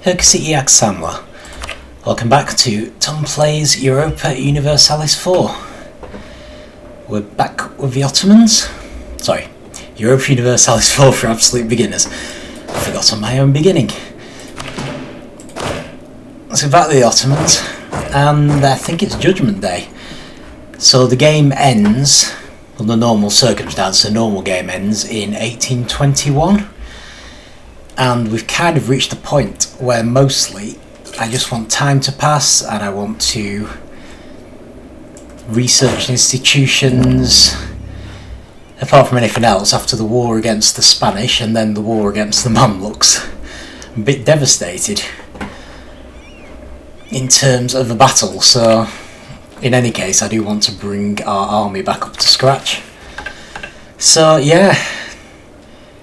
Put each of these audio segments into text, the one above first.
Hercity Samla. Welcome back to Tom Plays Europa Universalis 4. We're back with the Ottomans. Sorry, Europa Universalis 4 for absolute beginners. I forgot on my own beginning. So back to the Ottomans, and I think it's Judgment Day. So the game ends, under normal circumstances, a normal game ends in 1821. And we've kind of reached the point where mostly I just want time to pass and I want to research institutions. Apart from anything else, after the war against the Spanish and then the war against the Mamluks, I'm a bit devastated in terms of the battle. So in any case, I do want to bring our army back up to scratch. So yeah,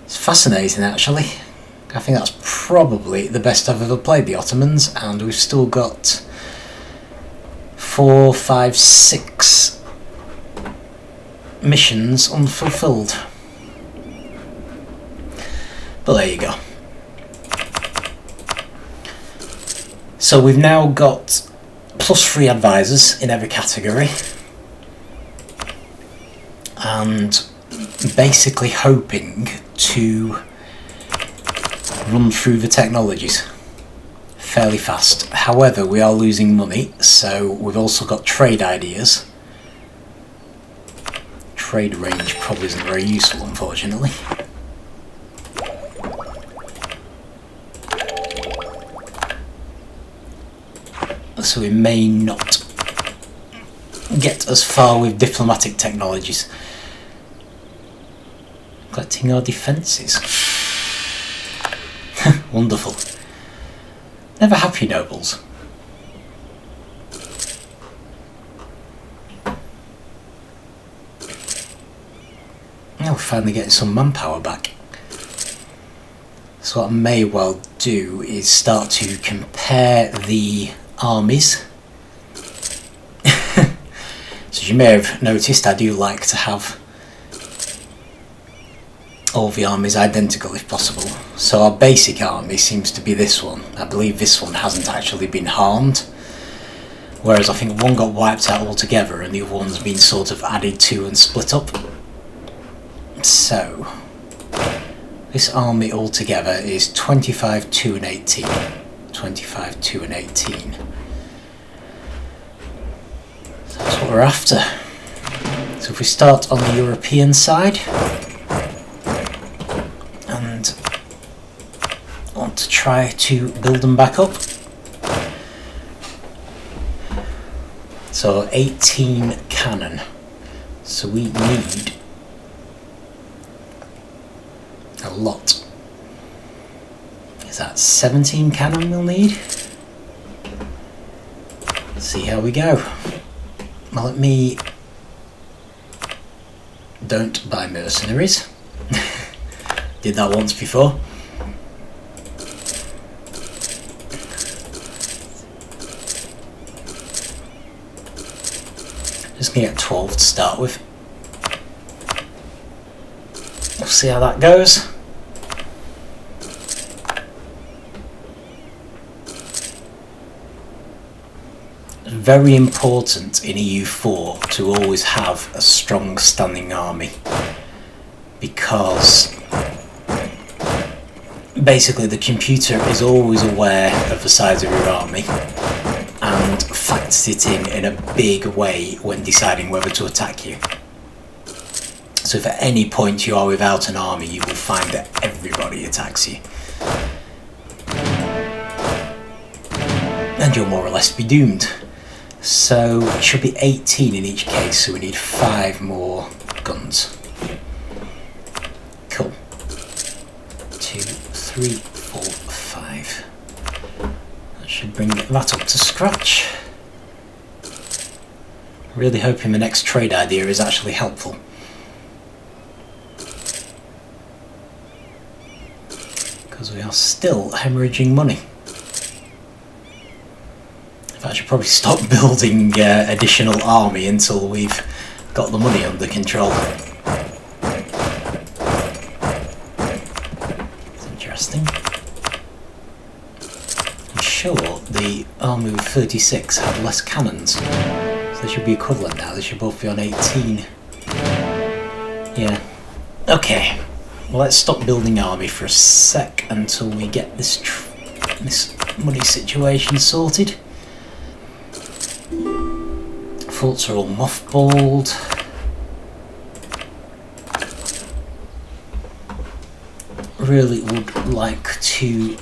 it's fascinating actually. I think that's probably the best I've ever played the Ottomans, and we've still got 4, 5, 6 missions unfulfilled. But there you go. So we've now got +3 advisors in every category, and basically hoping to run through the technologies fairly fast. However, we are losing money, so we've also got trade ideas. Trade range probably isn't very useful, unfortunately. So we may not get as far with diplomatic technologies. Collecting our defences. Wonderful. Never happy, nobles. Now we're finally getting some manpower back. So what I may well do is start to compare the armies. So as you may have noticed, I do like to have all the armies identical if possible. So our basic army seems to be this one. I believe this one hasn't actually been harmed, whereas I think one got wiped out altogether and the other one's been sort of added to and split up. So this army altogether is 25, 2 and 18. 25, 2 and 18. So that's what we're after. So if we start on the European side, and want to try to build them back up. So 18 cannon. So we need a lot. Is that 17 cannon we'll need? Let's see how we go. Well, let me don't buy mercenaries. Did that once before. Just gonna get 12 to start with. We'll see how that goes. Very important in EU4 to always have a strong standing army, because basically the computer is always aware of the size of your army and factors it in a big way when deciding whether to attack you. So if at any point you are without an army, you will find that everybody attacks you. And you'll more or less be doomed. So it should be 18 in each case, so we need 5 more guns. Cool. 2, 3, 4, 5. That should bring that up to scratch. Really hoping the next trade idea is actually helpful. Because we are still hemorrhaging money. In fact, I should probably stop building additional army until we've got the money under control. It's interesting. I'm sure the army with 36 had less cannons, so they should be equivalent now. They should both be on 18. Yeah. Okay. Well, let's stop building army for a sec until we get this money situation sorted. Forts are all mothballed. Really would like to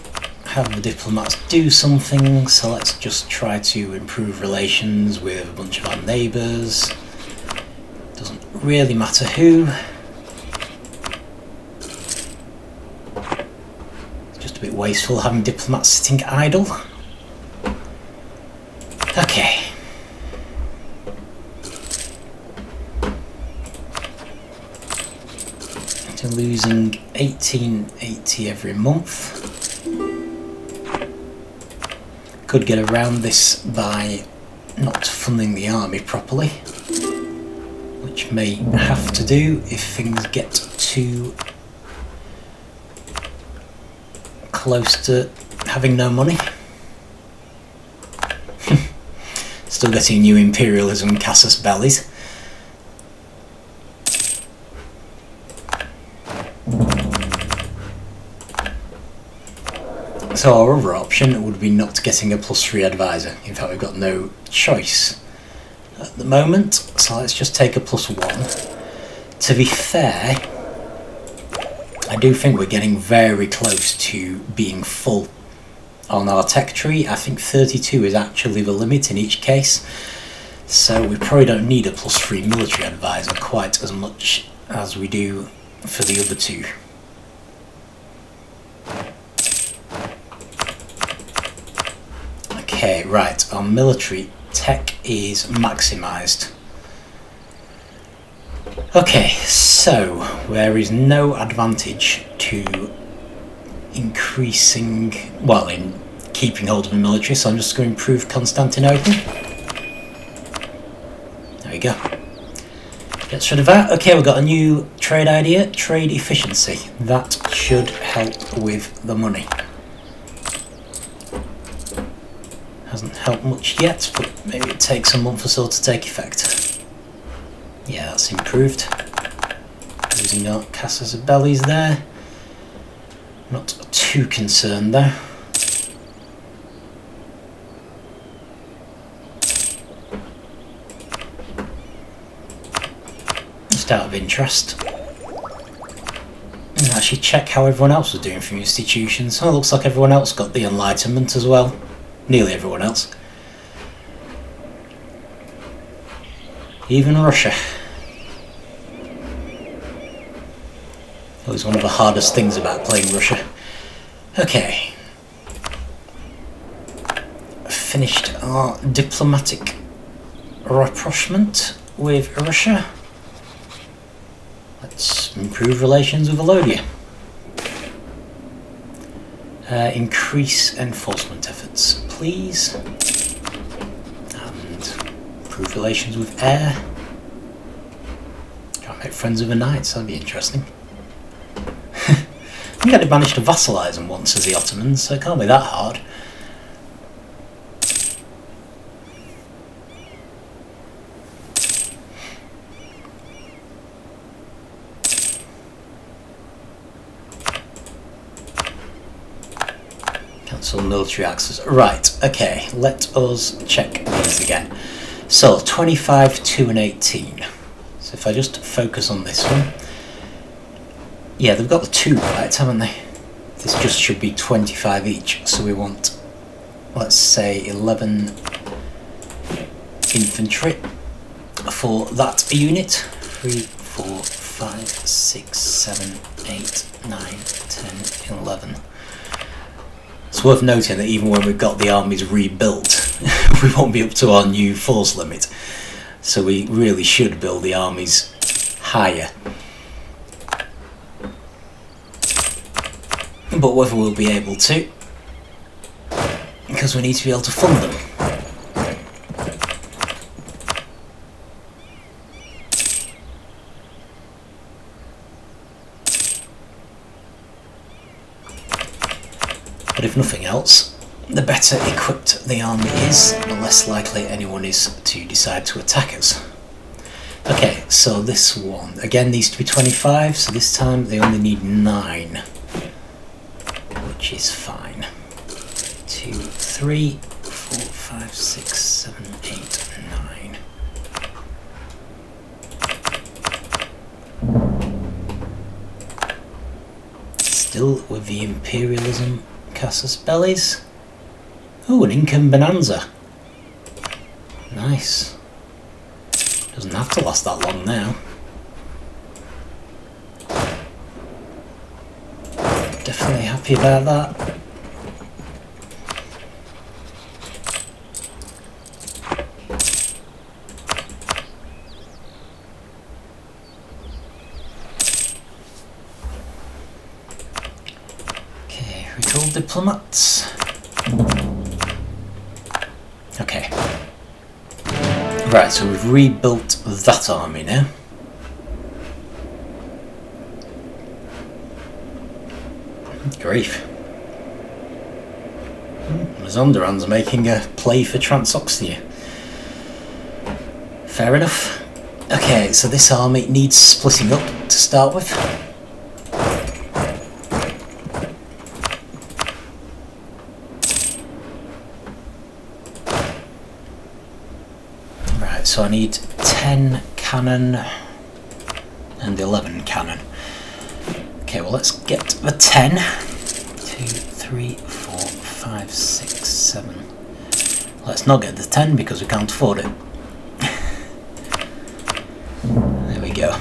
have the diplomats do something, so let's just try to improve relations with a bunch of our neighbours. Doesn't really matter who. It's just a bit wasteful having diplomats sitting idle. Okay. So losing 1880 every month. Could get around this by not funding the army properly, which may have to do if things get too close to having no money. Still getting new imperialism casus bellis. So our other option would be not getting a +3 advisor. In fact, we've got no choice at the moment, so let's just take a +1. To be fair, I do think we're getting very close to being full on our tech tree. I think 32 is actually the limit in each case, so we probably don't need a +3 military advisor quite as much as we do for the other two. Okay, right, our military tech is maximised. Okay, so there is no advantage to increasing, well, in keeping hold of the military, so I'm just going to improve Constantinople. There we go. Gets rid of that. Okay, we've got a new trade idea, trade efficiency. That should help with the money. Hasn't helped much yet, but maybe it takes a month or so to take effect. Yeah, that's improved. Losing our casus bellis there. Not too concerned though. Just out of interest. And actually check how everyone else was doing from institutions. Oh, it looks like everyone else got the Enlightenment as well. Nearly everyone else. Even Russia. Always one of the hardest things about playing Russia. Okay. Finished our diplomatic rapprochement with Russia. Let's improve relations with Alodia. Increase enforcement efforts, please. And improve relations with air. Try and make friends with the knights, that'd be interesting. I think I did manage to vassalise them once as the Ottomans, so it can't be that hard. Cancel military access. Right, okay, let us check these again. So, 25, 2 and 18. So if I just focus on this one. Yeah, they've got the 2 right, haven't they? This just should be 25 each. So we want, let's say, 11 infantry for that unit. 3, 4, 5, 6, 7, 8, 9, 10, 11. It's worth noting that even when we've got the armies rebuilt, we won't be up to our new force limit. So we really should build the armies higher. But whether we'll be able to, because we need to be able to fund them. But if nothing else, the better equipped the army is, the less likely anyone is to decide to attack us. Okay, so this one again needs to be 25, so this time they only need 9, which is fine. 2, 3, 4, 5, 6, 7, 8, 9. Still with the imperialism casus bellis. Oh, an Incan bonanza. Nice. Doesn't have to last that long now. Definitely happy about that. Okay, recall diplomats. Okay. Right, so we've rebuilt that army now. Grief. Mazandaran's making a play for Transoxia. Fair enough. Okay, so this army needs splitting up to start with. Right, so I need 10 cannon and 11 cannon. Okay, well let's get the 10. 2, 3, 4, 5, 6, 7. Let's not get the 10 because we can't afford it. There we go.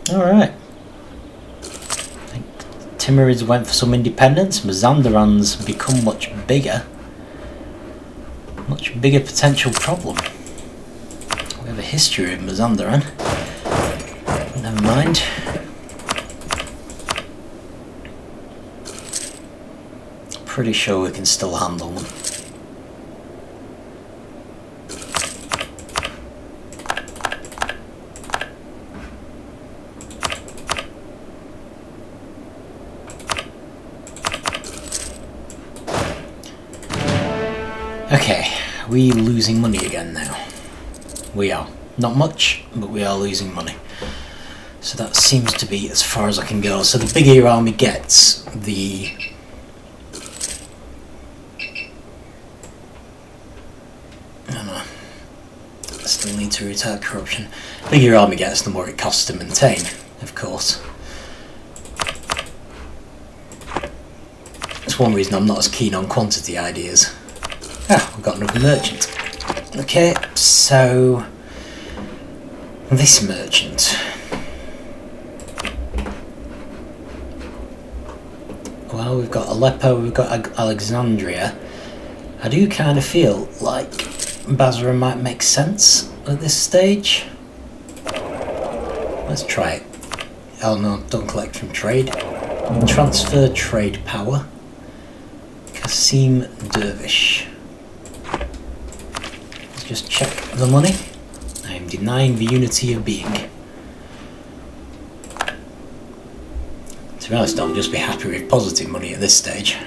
Alright. I think Timurids went for some independence. Mazandaran's become much bigger. Much bigger potential problem. We have a history of Mazandaran. Never mind. Pretty sure we can still handle them. Okay, are we losing money again now? We are. Not much, but we are losing money. So that seems to be as far as I can go. So the bigger your army gets, the... I still need to retard corruption. The bigger your army gets, the more it costs to maintain, of course. That's one reason I'm not as keen on quantity ideas. Ah, we've got another merchant. Okay, so this merchant. Well, we've got Aleppo, we've got Alexandria. I do kind of feel like Basra might make sense at this stage. Let's try it. Oh no, don't collect from trade. Transfer trade power. Qasim Dervish. Just check the money. I am denying the unity of being. To be honest, I'll just be happy with positive money at this stage.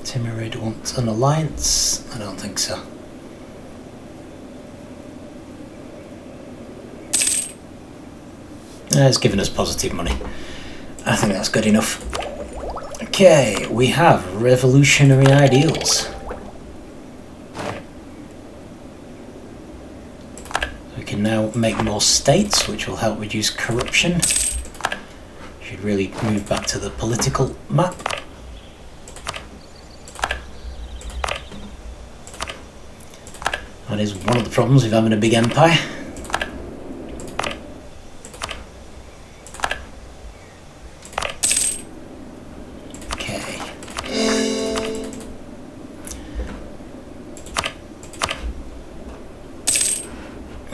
Timurid wants an alliance? I don't think so. It's given us positive money. I think that's good enough. Okay, we have revolutionary ideals. We can now make more states, which will help reduce corruption. Should really move back to the political map. That is one of the problems with having a big empire. Okay.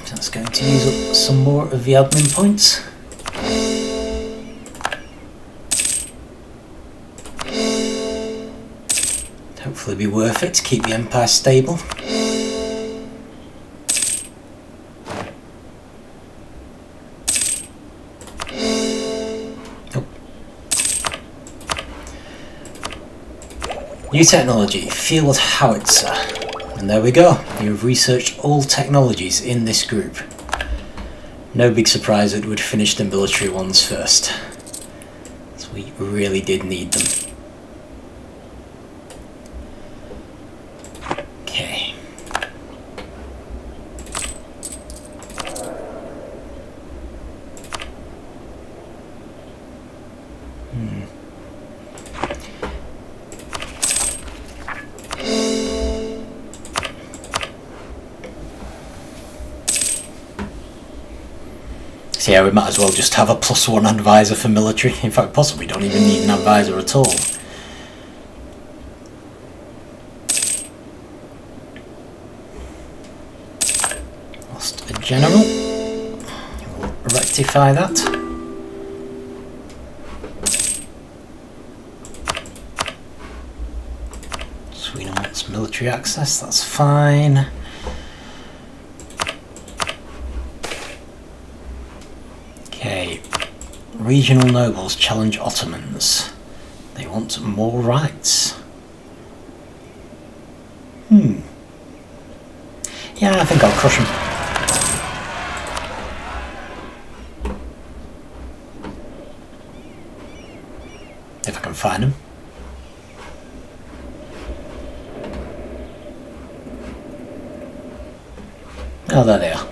That's going to use up some more of the admin points. Hopefully be worth it to keep the empire stable. New technology, field howitzer. And there we go. You've researched all technologies in this group. No big surprise that we'd finish the military ones first. So we really did need them. Okay. So yeah, we might as well just have a +1 advisor for military. In fact, possibly don't even need an advisor at all. Lost a general. We'll rectify that. Sweden wants military access, that's fine. Okay, regional nobles challenge Ottomans. They want more rights. Yeah, I think I'll crush them. If I can find them. Oh, there they are.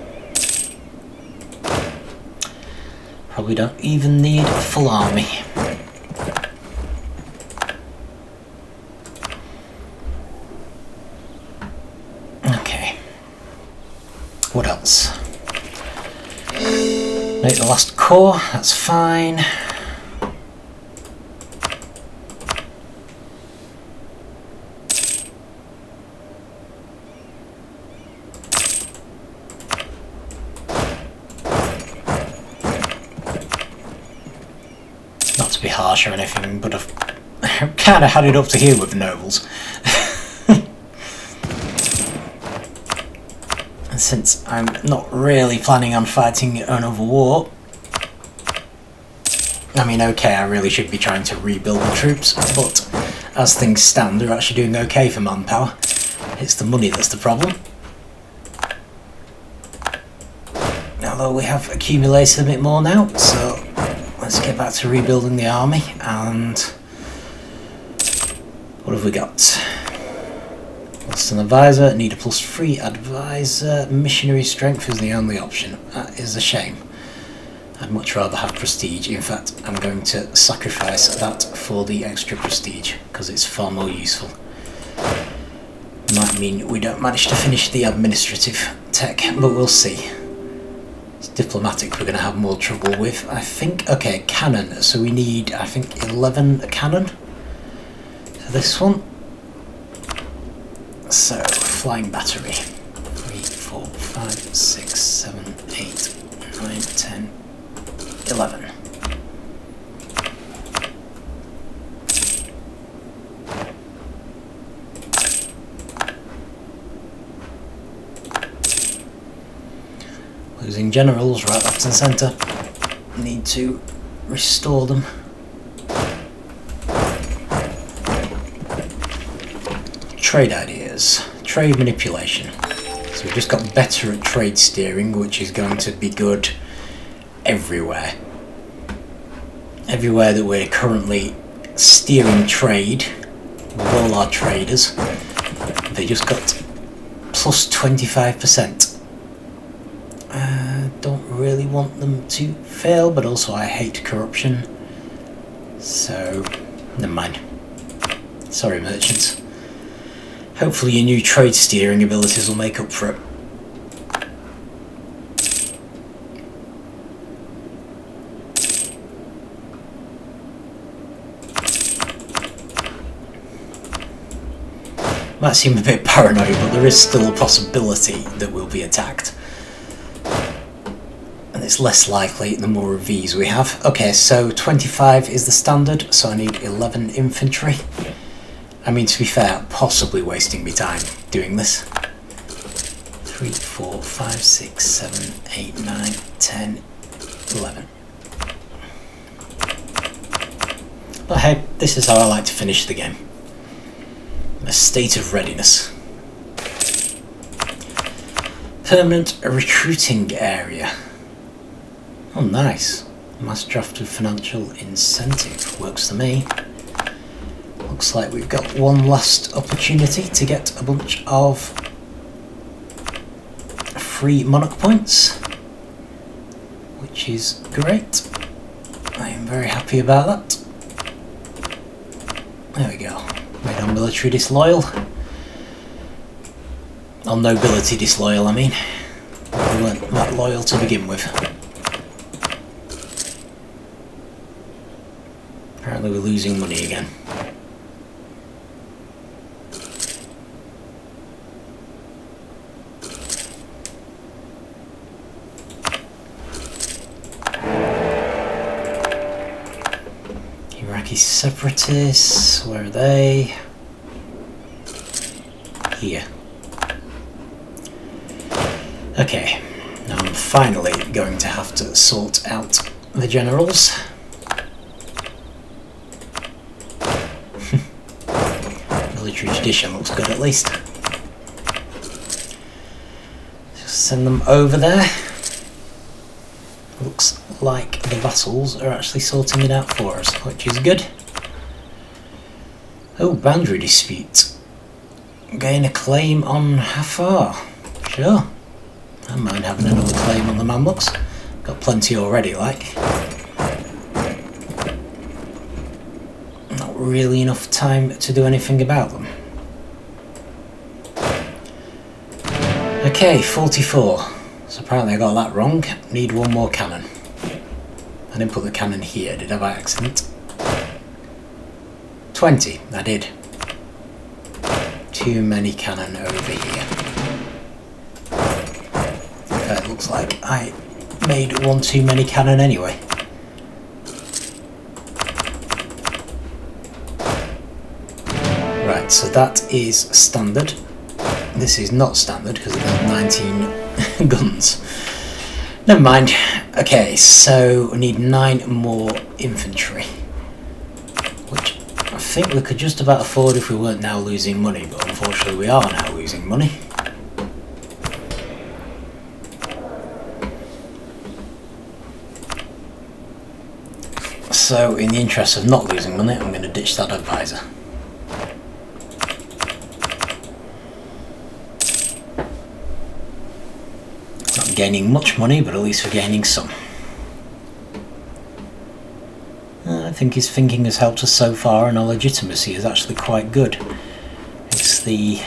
Probably don't even need a full army. Okay. What else? Make the last core, that's fine. Not to be harsh or anything, but I've kind of had it up to here with nobles. And since I'm not really planning on fighting another war, I mean, okay, I really should be trying to rebuild the troops, but as things stand, they're actually doing okay for manpower. It's the money that's the problem. Although we have accumulated a bit more now, so let's get back to rebuilding the army. And what have we got? Lost an advisor, need a +3 advisor. Missionary strength is the only option. That is a shame. I'd much rather have prestige. In fact, I'm going to sacrifice that for the extra prestige because it's far more useful. Might mean we don't manage to finish the administrative tech, but we'll see. It's diplomatic we're going to have more trouble with, I think. Okay, cannon. So we need, I think, 11 cannon for this one. So, flying battery. 3, 4, 5, 6, 7, 8, 9, 10, 11. Losing generals right, left and centre. Need to restore them. Trade ideas. Trade manipulation. So we've just got better at trade steering, which is going to be good everywhere. Everywhere that we're currently steering trade with all our traders, they just got +25%. Don't really want them to fail, but also I hate corruption. So, never mind. Sorry, merchants. Hopefully your new trade steering abilities will make up for it. Might seem a bit paranoid, but there is still a possibility that we'll be attacked. And it's less likely the more of these we have. Okay, so 25 is the standard, so I need 11 infantry. I mean, to be fair, possibly wasting me time doing this. 3, 4, 5, 6, 7, 8, 9, 10, 11. But hey, this is how I like to finish the game. A state of readiness. Permanent recruiting area. Oh, nice. Mass draft with financial incentive. Works for me. Looks like we've got one last opportunity to get a bunch of free monarch points, which is great. I am very happy about that. There we go. Made on military disloyal. On nobility disloyal, I mean. We weren't that loyal to begin with. Apparently we're losing money again. Iraqi separatists, where are they? Here. Okay, now I'm finally going to have to sort out the generals. Military tradition looks good at least. Just send them over there. Looks like the vassals are actually sorting it out for us, which is good. Oh, boundary dispute. Gain a claim on Hafar. Sure. I don't mind having another claim on the Mamluks. Got plenty already, like. Not really enough time to do anything about them. Okay, 44. So apparently I got that wrong. Need one more cannon. I didn't put the cannon here, did I by accident? 20, I did. Too many cannon over here. It looks like I made one too many cannon anyway. Right, so that is standard. This is not standard because it has 19 guns. Never mind. Okay, so we need 9 more infantry, which I think we could just about afford if we weren't now losing money, but unfortunately we are now losing money. So in the interest of not losing money, I'm going to ditch that advisor. Not gaining much money, but at least we're gaining some. I think his thinking has helped us so far, and our legitimacy is actually quite good. It's the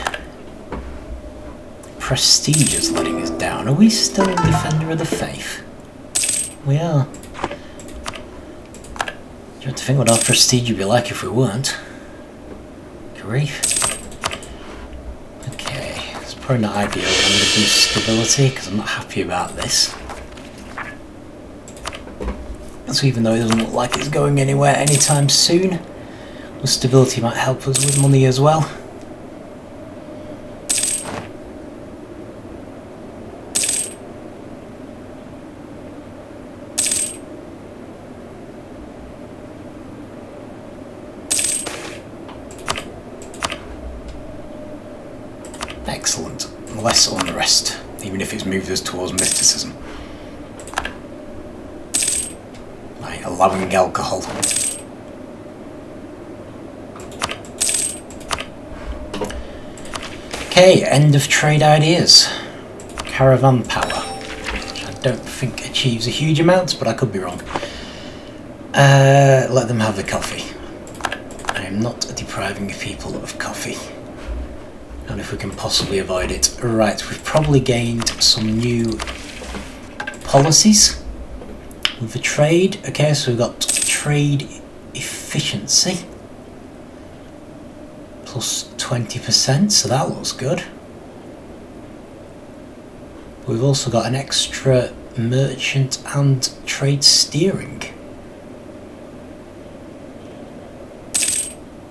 prestige that's letting us down. Are we still Defender of the Faith? We are. Do you have to think what our prestige would be like if we weren't? Grief. Okay, it's probably not ideal. I'm going to do stability because I'm not happy about this. So even though it doesn't look like it's going anywhere anytime soon, the stability might help us with money as well. Excellent. Less unrest, even if it's moved us towards mysticism. By allowing alcohol. Okay, end of trade ideas. Caravan power, which I don't think achieves a huge amount, but I could be wrong. Let them have the coffee. I am not depriving people of coffee. And if we can possibly avoid it. Right, we've probably gained some new policies with the trade. Okay, so we've got trade efficiency plus 20%, so that looks good. We've also got an extra merchant and trade steering.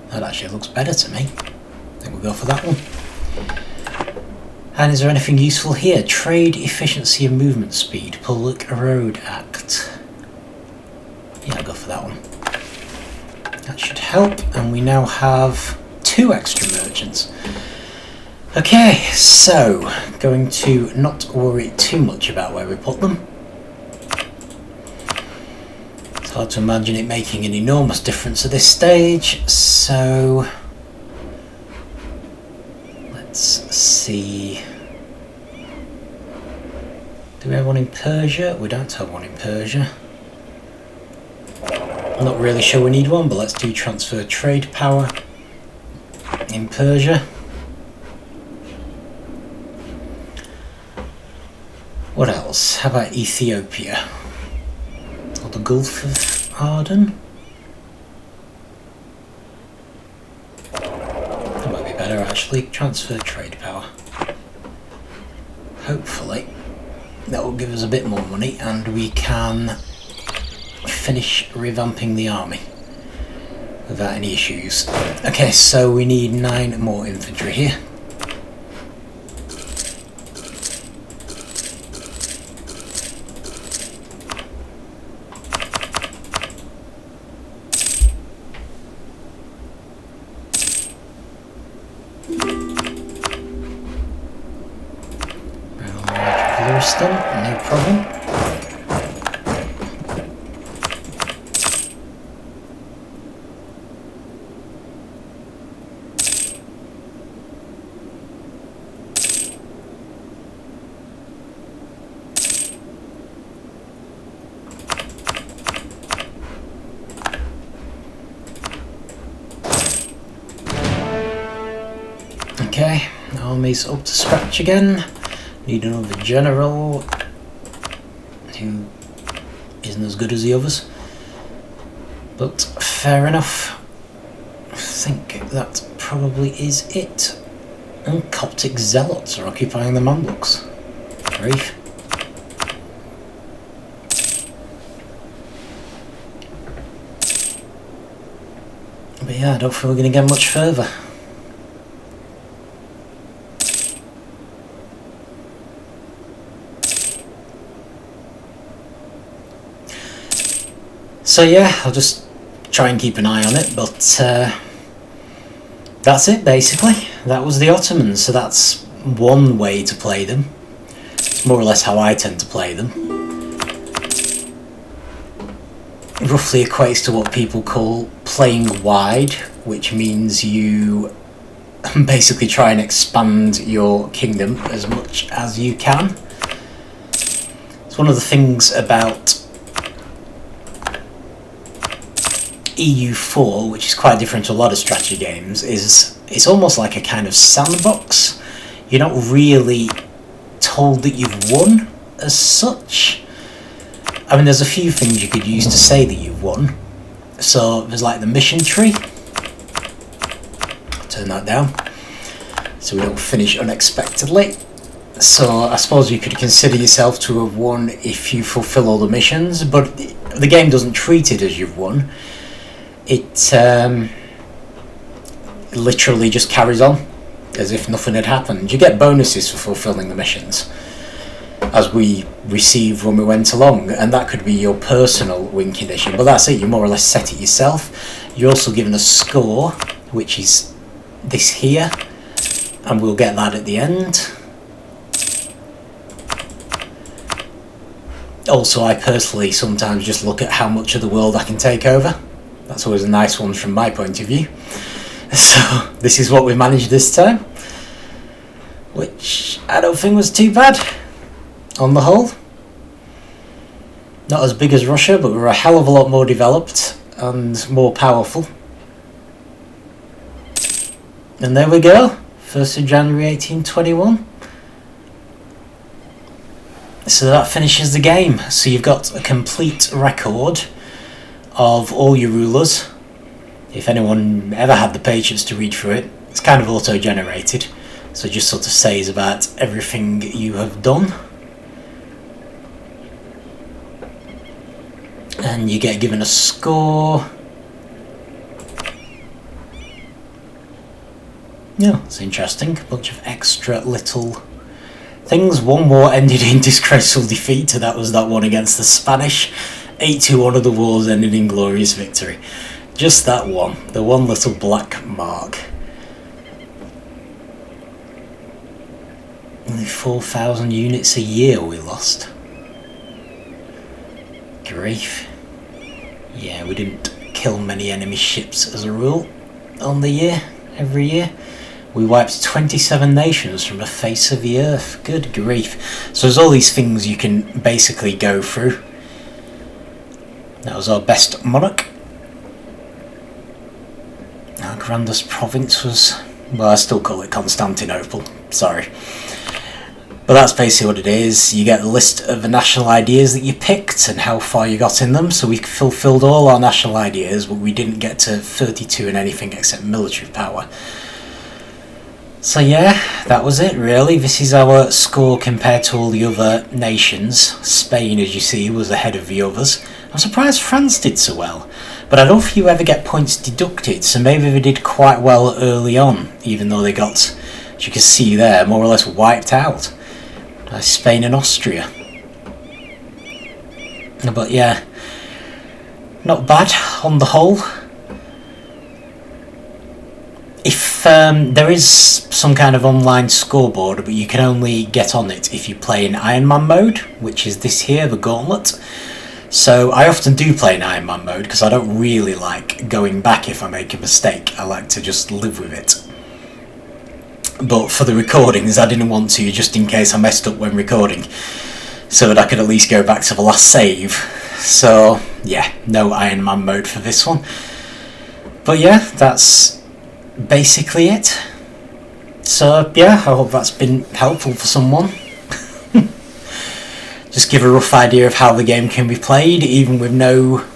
That actually looks better to me. I think we'll go for that one. And is there anything useful here? Trade efficiency and movement speed. Public Road Act. Yeah, I'll go for that one. That should help. And we now have 2 extra merchants. Okay, so going to not worry too much about where we put them. It's hard to imagine it making an enormous difference at this stage, so let's see. Do we have one in Persia? We don't have one in Persia. I'm not really sure we need one, but let's do transfer trade power in Persia. What else? How about Ethiopia? Or the Gulf of Aden? That might be better actually. Transfer trade power. Hopefully that will give us a bit more money and we can finish revamping the army without any issues. Okay, so we need 9 more infantry here. No problem. Okay, the army's up to scratch again. Need another general who isn't as good as the others, but fair enough. I think that probably is it. And Coptic zealots are occupying the Mamluks. Grief. But yeah, I don't think we're going to get much further. So yeah, I'll just try and keep an eye on it, but that's it basically. That was the Ottomans, so that's one way to play them. It's more or less how I tend to play them. Roughly equates to what people call playing wide, which means you basically try and expand your kingdom as much as you can. It's one of the things about EU4, which is quite different to a lot of strategy games, is it's almost like a kind of sandbox. You're not really told that you've won as such. I mean, there's a few things you could use to say that you've won. So there's like the mission tree. Turn that down so we don't finish unexpectedly. So I suppose you could consider yourself to have won if you fulfill all the missions, but the game doesn't treat it as you've won. It literally just carries on as if nothing had happened. You get bonuses for fulfilling the missions, as we received when we went along, and that could be your personal win condition, but that's it. You more or less set it yourself. You're also given a score, which is this here, and we'll get that at the end. Also, I personally sometimes just look at how much of the world I can take over. That's always a nice one from my point of view. So this is what we managed this time, which I don't think was too bad on the whole. Not as big as Russia, but we're a hell of a lot more developed and more powerful. And there we go, 1st of January 1821. So that finishes the game. So you've got a complete record of all your rulers. If anyone ever had the patience to read through it, it's kind of auto-generated, so it just sort of says about everything you have done. And you get given a score. Yeah, it's interesting. A bunch of extra little things. One war ended in disgraceful defeat, that was that one against the Spanish. 8-1 of the wars ended in glorious victory. Just that one, the one little black mark. Only 4,000 units a year we lost. Grief. Yeah, we didn't kill many enemy ships as a rule on the year, every year. We wiped 27 nations from the face of the earth. Good grief. So there's all these things you can basically go through. That was our best monarch. Our grandest province was, well, I still call it Constantinople, sorry. But that's basically what it is. You get a list of the national ideas that you picked and how far you got in them. So we fulfilled all our national ideas, but we didn't get to 32 in anything except military power. So yeah, that was it really. This is our score compared to all the other nations. Spain, as you see, was ahead of the others. I'm surprised France did so well. But I don't think you ever get points deducted, so maybe they did quite well early on, even though they got, as you can see there, more or less wiped out. Spain and Austria. But yeah, not bad on the whole. If there is some kind of online scoreboard, but you can only get on it if you play in Iron Man mode, which is this here, the Gauntlet. So I often do play in Iron Man mode because I don't really like going back if I make a mistake. I like to just live with it. But for the recordings, I didn't want to, just in case I messed up when recording, so that I could at least go back to the last save. So yeah, no Iron Man mode for this one. But yeah, that's basically it. So yeah, I hope that's been helpful for someone. Just give a rough idea of how the game can be played, even with no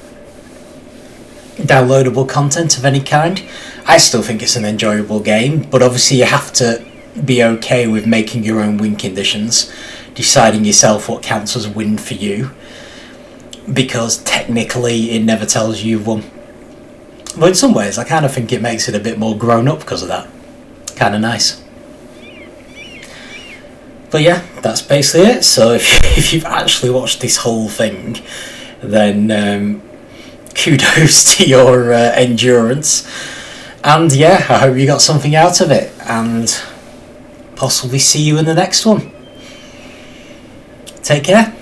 downloadable content of any kind. I still think it's an enjoyable game, but obviously you have to be okay with making your own win conditions, deciding yourself what counts as a win for you, because technically it never tells you you've won. But in some ways I kind of think it makes it a bit more grown up because of that. Kind of nice. But yeah, that's basically it. So if you've actually watched this whole thing, then kudos to your endurance. And yeah, I hope you got something out of it, and possibly see you in the next one. Take care.